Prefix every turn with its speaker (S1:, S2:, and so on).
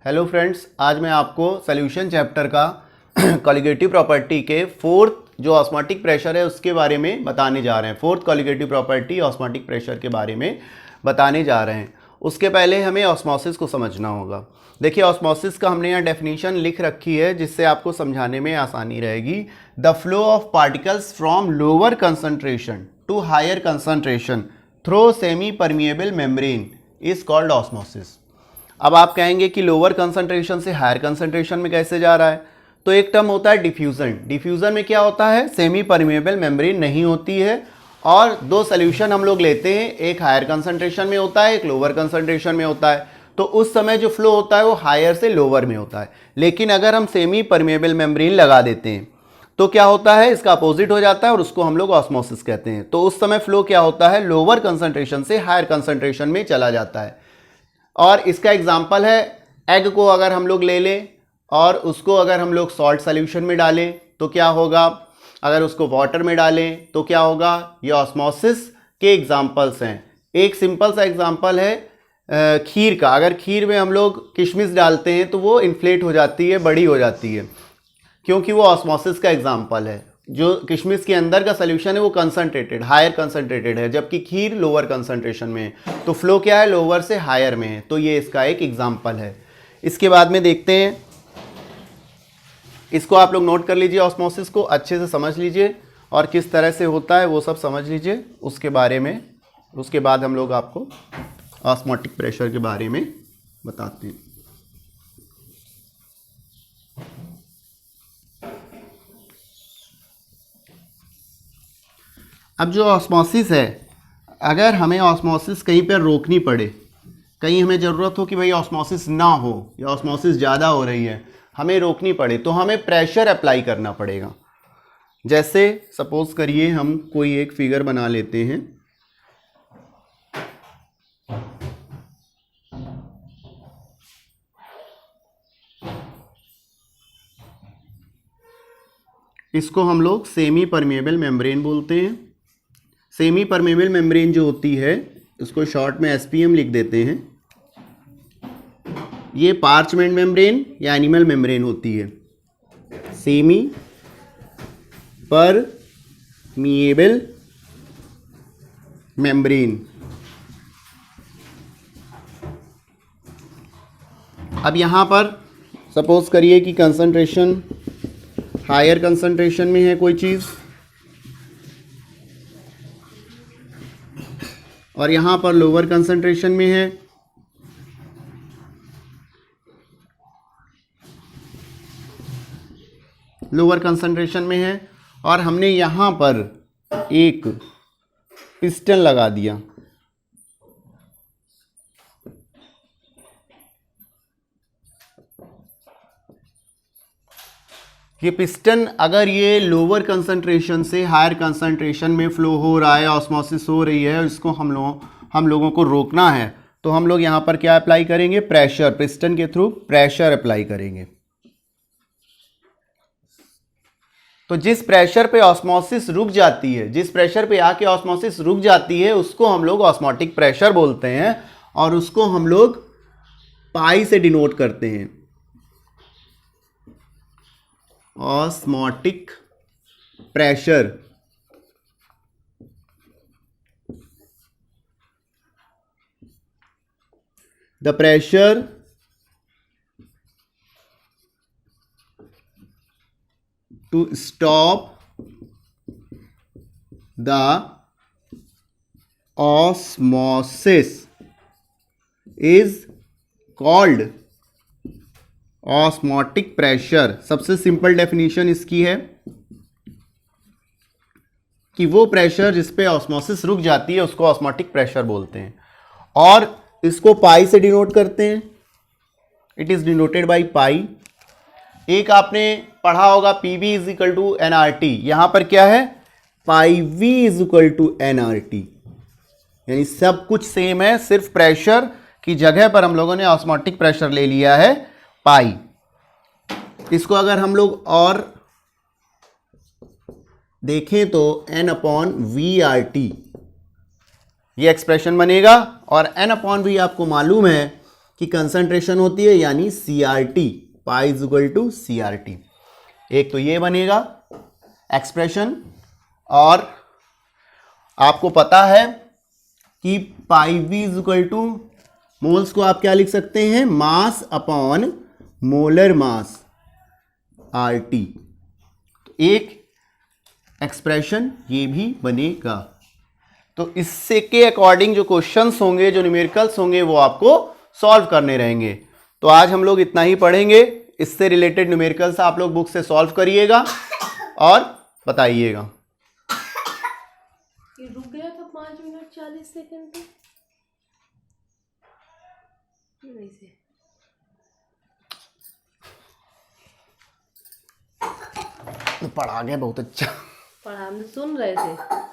S1: Hello friends, आज मैं आपको सॉल्यूशन चैप्टर का कॉलिगेटिव प्रॉपर्टी के फोर्थ जो ऑस्मोटिक प्रेशर है उसके बारे में बताने जा रहे हैं। Fourth colligative property osmotic pressure के बारे में बताने जा रहे हैं। उसके पहले हमें ऑस्मोसिस को समझना होगा। देखिए, ऑस्मोसिस का हमने यहाँ डेफिनेशन लिख रखी है जिससे आपको समझाने में आसानी रहेगी। The flow of particles from lower concentration to higher concentration through semi permeable membrane is called osmosis. अब आप कहेंगे कि लोअर कंसंट्रेशन से हायर कंसंट्रेशन में कैसे जा रहा है, तो एक टर्म होता है डिफ्यूजन। डिफ्यूजन में क्या होता है, सेमी परमिएबल मेम्ब्रेन नहीं होती है और दो सोल्यूशन हम लोग लेते हैं, एक हायर कंसंट्रेशन में होता है, एक लोअर कंसंट्रेशन में होता है। तो उस समय जो फ्लो होता है वो हायर से लोअर में होता है। लेकिन अगर हम सेमी परमिएबल मेम्ब्रेन लगा देते हैं तो क्या होता है, इसका अपोजिट हो जाता है और उसको हम लोग ऑस्मोसिस कहते हैं। तो उस समय फ्लो क्या होता है, लोअर कंसंट्रेशन से हायर कंसंट्रेशन में चला जाता है। और इसका एग्जाम्पल है, एग को अगर हम लोग ले लें और उसको अगर हम लोग सॉल्ट सॉल्यूशन में डालें तो क्या होगा, अगर उसको वाटर में डालें तो क्या होगा। ये ऑस्मोसिस के एग्जाम्पल्स हैं। एक सिंपल सा एग्जाम्पल है खीर का। अगर खीर में हम लोग किशमिश डालते हैं तो वो इन्फ्लेट हो जाती है, बड़ी हो जाती है, क्योंकि वो ऑस्मोसिस का एग्जाम्पल है। जो किशमिश के अंदर का सोल्यूशन है वो कंसंट्रेटेड, हायर कंसंट्रेटेड है, जबकि खीर लोअर कंसंट्रेशन में है। तो फ्लो क्या है, लोअर से हायर में है। तो ये इसका एक एग्जाम्पल है। इसके बाद में देखते हैं, इसको आप लोग नोट कर लीजिए, ऑस्मोसिस को अच्छे से समझ लीजिए और किस तरह से होता है वो सब समझ लीजिए उसके बारे में। उसके बाद हम लोग आपको ऑस्मोटिक प्रेशर के बारे में बताते हैं। अब जो ऑस्मोसिस है, अगर हमें ऑस्मोसिस कहीं पर रोकनी पड़े, कहीं हमें ज़रूरत हो कि भाई ऑस्मोसिस ना हो या ऑस्मोसिस ज़्यादा हो रही है, हमें रोकनी पड़े, तो हमें प्रेशर अप्लाई करना पड़ेगा। जैसे सपोज करिए हम कोई एक फिगर बना लेते हैं। इसको हम लोग सेमी परमिएबल मेम्ब्रेन बोलते हैं। सेमी परमिएबल मेम्ब्रेन जो होती है उसको शॉर्ट में एसपीएम लिख देते हैं। ये पार्चमेंट मेम्ब्रेन या एनिमल मेम्ब्रेन होती है। Semi permeable membrane. अब यहाँ पर सपोज करिए कि कंसंट्रेशन हायर कंसंट्रेशन में है कोई चीज़ और यहाँ पर लोअर कंसंट्रेशन में है। लोअर कंसंट्रेशन में है और हमने यहाँ पर एक पिस्टन लगा दिया। ये पिस्टन अगर ये लोअर कंसंट्रेशन से हायर कंसंट्रेशन में फ्लो हो रहा है, ऑस्मोसिस हो रही है, इसको हम लोगों को रोकना है, तो हम लोग यहाँ पर क्या अप्लाई करेंगे, प्रेशर, पिस्टन के थ्रू प्रेशर अप्लाई करेंगे। तो जिस प्रेशर पे ऑस्मोसिस रुक जाती है, जिस प्रेशर पे आके ऑस्मोसिस रुक जाती है, उसको हम लोग ऑस्मोटिक प्रेशर बोलते हैं और उसको हम लोग पाई से डिनोट करते हैं। Osmotic pressure. The pressure to stop the osmosis is called osmotic pressure. सबसे सिंपल डेफिनेशन इसकी है कि वो प्रेशर जिस पे ऑस्मोसिस रुक जाती है उसको ऑस्मोटिक प्रेशर बोलते हैं और इसको पाई से डिनोट करते हैं। It is denoted by pi. एक आपने पढ़ा होगा PV is equal to NRT. यहां पर क्या है, pi V is equal to NRT, यानी सब कुछ सेम है, सिर्फ प्रेशर की जगह पर हम लोगों ने ऑस्मोटिक प्रेशर ले लिया है पाई। इसको अगर हम लोग और देखें तो N/V/RT ये एक्सप्रेशन बनेगा और N/V आपको मालूम है की कंसंट्रेशन होती है, यानी CRT, pi is equal to CRT। एक तो ये बनेगा एक्सप्रेशन, और आपको पता है कि pi v is equal to, moles को आप क्या लिख सकते हैं, mass upon molar mass RT। तो एक एक्सप्रेशन ये भी बनेगा। तो इससे के अकॉर्डिंग जो क्वेश्चंस होंगे, जो न्यूमेरिकल्स होंगे, वो आपको सॉल्व करने रहेंगे। तो आज हम लोग इतना ही पढ़ेंगे। इससे रिलेटेड न्यूमेरिकल्स आप लोग बुक से सॉल्व करिएगा और बताइएगा।
S2: ये रुक गया था 5 मिनट 40 सेकंड पे। नहीं से
S1: पढ़ा गया, बहुत अच्छा
S2: पढ़ा, हम सुन रहे थे।